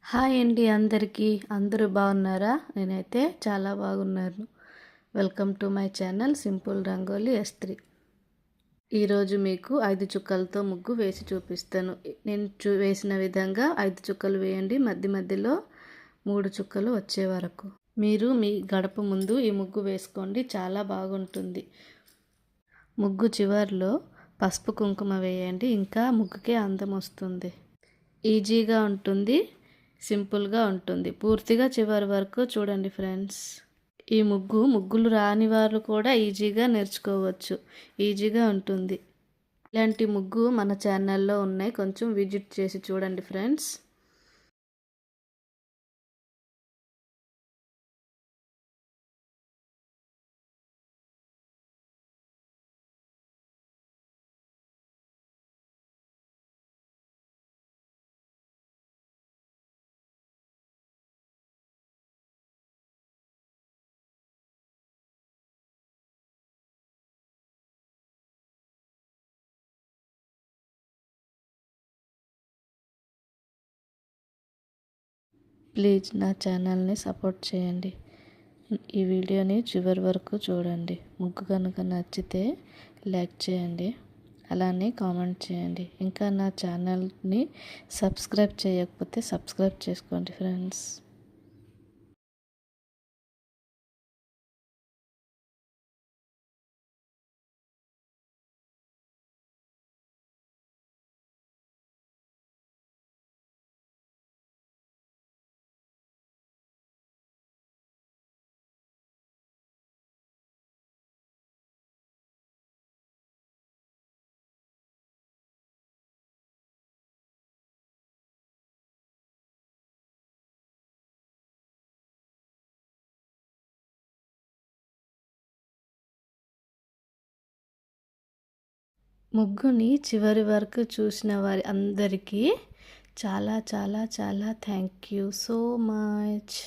Hi అండి అందరికీ. అందరూ బాగున్నారా? నేనైతే చాలా బాగున్నాను. Welcome to my channel simple rangoli ఎస్3. ఈరోజు మీకు 5 చుక్కలతో ముగ్గు వేసి చూపిస్తాను. నేను వేసిన విధంగా 5 చుక్కలు వేయండి. మధ్య మధ్యలో 3 చుక్కలు వచ్చే వరకు మీరు మీ గడప ముందు ఈ ముగ్గు వేసుకోండి. చాలా బాగుంటుంది. ముగ్గు చివర్లో పసుపు కుంకుమ వేయండి. ఇంకా ముగ్గుకే అందం వస్తుంది. ఈజీగా ఉంటుంది, సింపుల్గా ఉంటుంది. పూర్తిగా చివరి వరకు చూడండి ఫ్రెండ్స్. ఈ ముగ్గులు రాని వారు కూడా ఈజీగా నేర్చుకోవచ్చు. ఈజీగా ఉంటుంది. ఇలాంటి ముగ్గు మన ఛానల్లో ఉన్నాయి. కొంచెం విజిట్ చేసి చూడండి ఫ్రెండ్స్. ప్లీజ్ నా ఛానల్ని సపోర్ట్ చేయండి. ఈ వీడియోని చివరి వరకు చూడండి. ముగ్గు కనుక నచ్చితే లైక్ చేయండి, అలానే కామెంట్ చేయండి. ఇంకా నా ఛానల్ని సబ్స్క్రైబ్ చేయకపోతే సబ్స్క్రైబ్ చేసుకోండి ఫ్రెండ్స్. ముగ్గుని చివరి వరకు చూసిన వారి అందరికీ చాలా చాలా చాలా థ్యాంక్ యూ సో మచ్.